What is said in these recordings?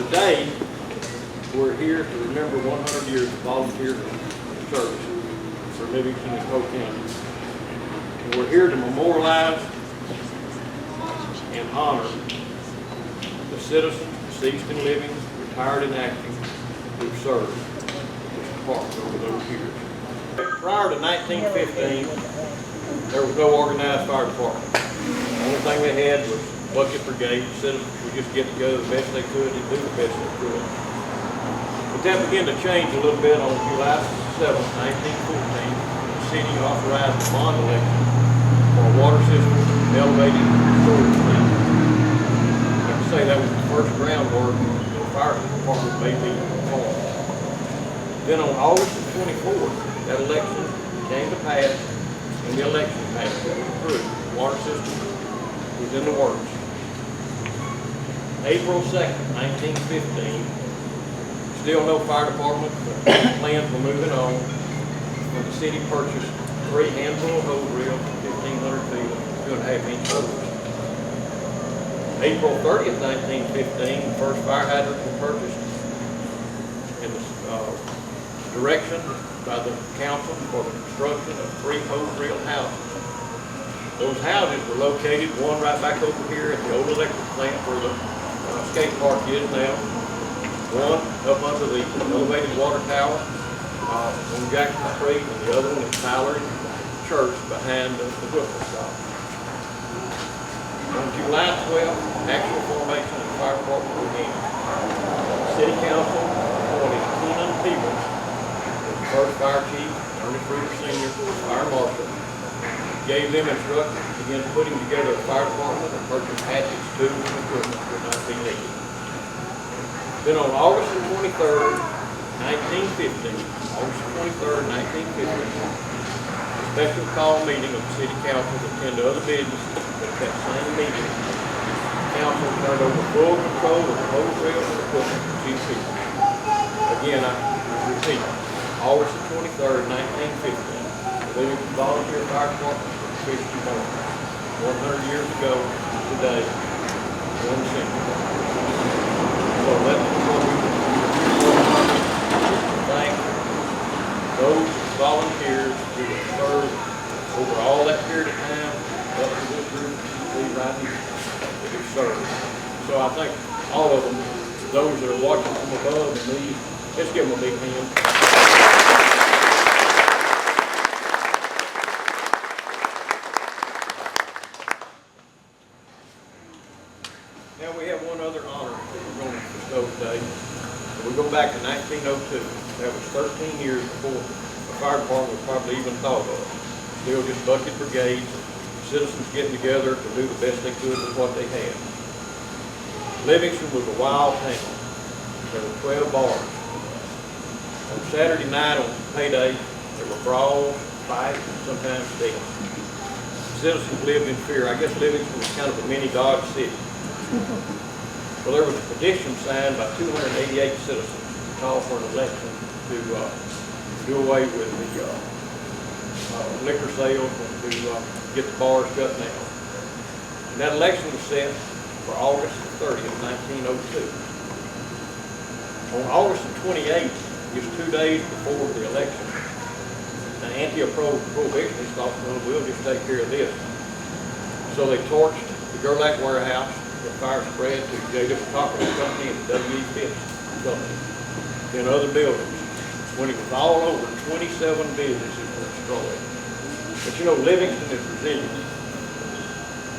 today, we're here to remember 100 years of volunteer service for Livingston and Polk County. And we're here to memorialize and honor the citizens, deceased and living, retired and active, who've served this department over those years. Prior to 1915, there was no organized fire department. The only thing they had was bucket brigade. Citizens would just get together the best they could and do the best they could. But that began to change a little bit on July 7, 1914. The city authorized a bond election for a water system, elevated storage plant. I can say that was the first groundwork the fire department may be formed. Then on August 24th, that election came to pass, and the election passed. It was approved. The water system was in the works. April 2nd, 1915, still no fire department, but plans were moving on when the city purchased 3 handful of hose reels, 1,500 feet of 2.5-inch hose. April 30th, 1915, the first fire hydrant was purchased, and the direction by the council for the construction of 3 hose reel houses. Those houses were located, one right back over here at the old electric plant where the skate park is now, one up under the elevated water tower on Jackson Street, and the other one is Tyler Church behind the whistle stop. On July 12th, actual formation of the fire department began. The city council appointed Kenan Peebles as the first fire chief, Ernest Reeder Sr. fire marshal, gave them instructions to begin putting together a fire department and purchase hatchets, tools, and equipment that would not be needed. Then on August 23rd, 1915, August 23rd, 1915, a special call meeting of the city council to attend to other businesses, but at that same meeting, the council turned over full control of the hose reels and equipment to chief people. Again, I repeat, August 23rd, 1915, the Livingston Volunteer Fire Department was officially born. 100 years ago today, 1 century. So let me thank those volunteers who have served over all that period of time, up to this group you see right here, that have served. So I think all of them, those that are watching from above and these, let's give them a big hand. Now we have one other honor that we're going to bestow today. We go back to 1902. That was 13 years before the fire department was probably even thought of. Still just bucket brigades, citizens getting together to do the best they could with what they had. Livingston was a wild town. There were 12 bars. On Saturday night on payday, there were brawls, fights, and sometimes deaths. Citizens lived in fear. I guess Livingston was kind of a mini Dodge City. Well, there was a petition signed by 288 citizens to call for an election to do away with the liquor sales and to get the bars shut down. And that election was set for August 30th, 1902. On August 28th, just 2 days before the election, the anti-prohibitionists thought, well, we'll just take care of this. So they torched the Gerlach warehouse. The fire spread to J.W. Cochran Company and W.E. Phipps Company and other buildings. When it was all over, 27 businesses were destroyed. But you know, Livingston is resilient.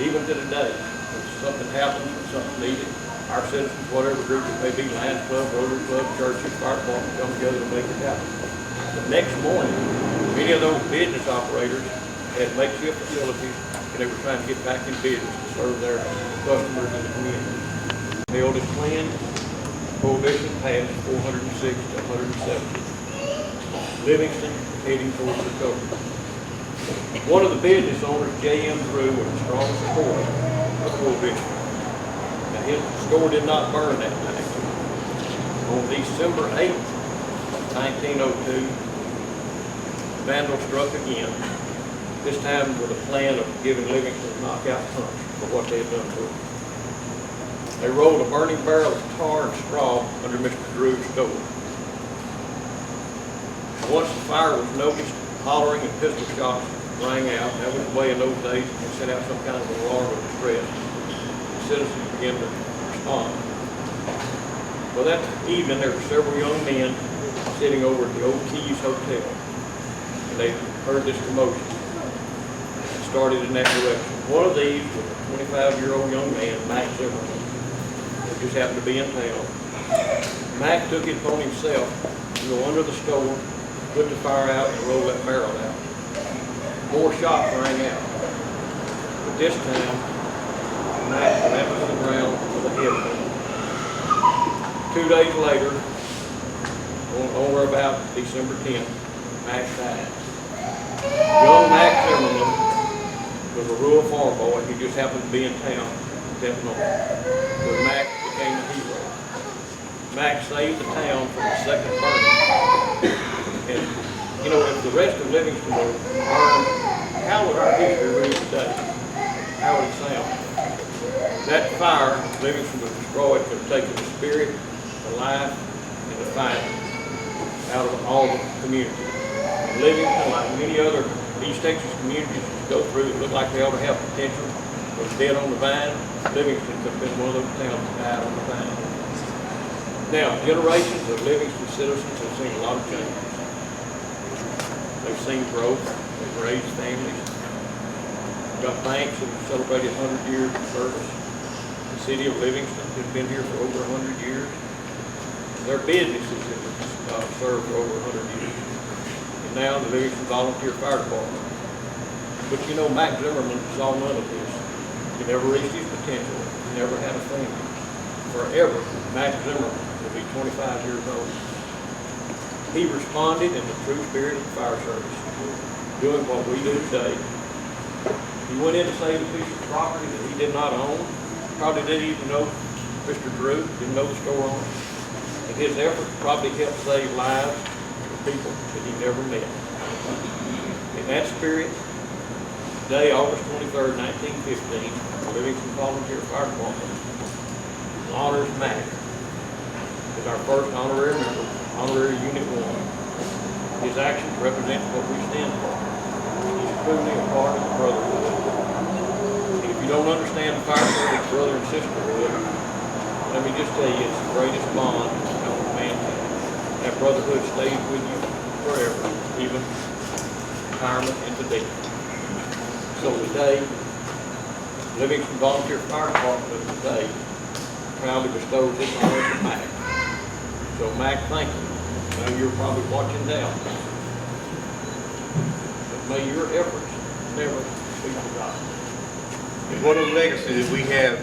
Even to today, when something happens, when something needed, our citizens, whatever group it may be, Lions Club, Rotary Club, churches, fire department, come together to make it happen. The next morning, many of those business operators had makeshift facilities, and they were trying to get back in business to serve their customers in the community. The oldest plan, prohibition passed 406 to 170. Livingston heading towards recovery. One of the business owners, J.M. Drew, was a strong supporter of prohibition. Now his store did not burn that night. On December 8th, 1902, vandals struck again. This time with a plan of giving Livingston a knockout punch for what they had done to it. They rolled a burning barrel of tar and straw under Mr. Drew's stove. Once the fire was noticed, hollering and pistol shots rang out. That was the way in those days to send out some kind of alarm of distress. The citizens began to respond. Well, that evening there were several young men sitting over at the Old Keys Hotel, and they heard this commotion. It started in that direction. One of these was a 25-year-old young man, Mac Zimmerman, who just happened to be in town. Mac took it upon himself to go under the stove, put the fire out, and roll that barrel out. More shots rang out. But this time, Mac landed on the ground with a head wound. 2 days later, on or about December 10th, Mac died. Young Mac Zimmerman was a rural farm boy. He just happened to be in town that morning. But Mac became a hero. Mac saved the town from the second burning. And, you know, if the rest of Livingston were burned, how would our history read today? How would it sound? That fire, Livingston was destroyed, could have taken the spirit, the life, and the fight out of all the community. And Livingston, like many other East Texas communities that go through that look like they ought to have potential, was dead on the vine. Livingston could have been one of those towns that died on the vine. Now, generations of Livingston citizens have seen a lot of changes. They've seen growth, they've raised families, got banks that have celebrated 100 years of service. The city of Livingston has been here for over 100 years. Their businesses have served for over 100 years. And now the Livingston Volunteer Fire Department. But you know, Mac Zimmerman saw none of this. He never reached his potential. He never had a family. Forever, Mac Zimmerman will be 25 years old. He responded in the true spirit of the fire service, doing what we do today. He went in to save a piece of property that he did not own. Probably didn't even know Mr. Drew, didn't know the store owner. And his efforts probably helped save lives of people that he never met. In that spirit, today, August 23rd, 1915, the Livingston Volunteer Fire Department honors Mac as our first honorary member, Honorary Unit 1. His actions represent what we stand for. He's truly a part of the brotherhood. And if you don't understand the fire service brother and sisterhood, let me just tell you, it's the greatest bond known to mankind. That brotherhood stays with you forever, even retirement into death. So today, Livingston Volunteer Fire Department of today proudly bestows this honor to Mac. So Mac, thank you. I know you're probably watching now. But may your efforts never be forgotten. And what a legacy that we have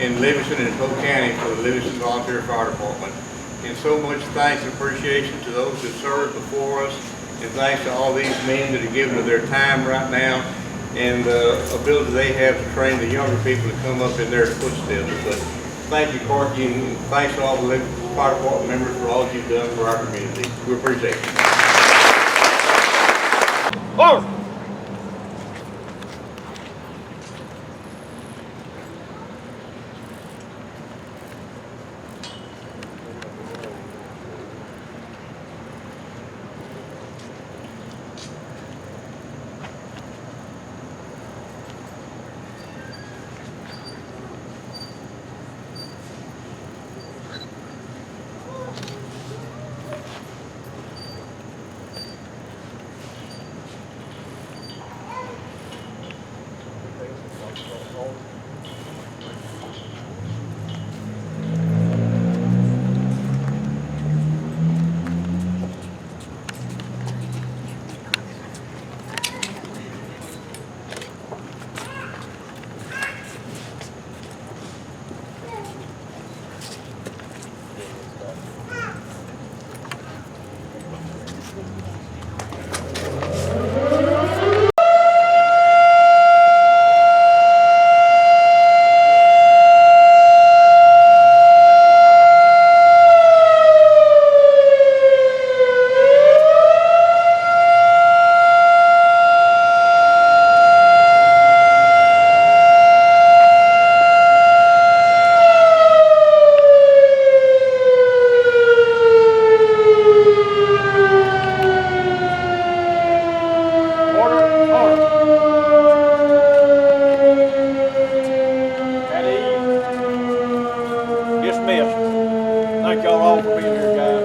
in Livingston and Polk County for the Livingston Volunteer Fire Department. And so much thanks and appreciation to those that served before us, and thanks to all these men that are giving of their time right now and the ability they have to train the younger people to come up in their footsteps. But thank you, Corky, and thanks to all the Livingston Fire Department members for all you've done for our community. We appreciate it. Order! Thank y'all all for being here, guys.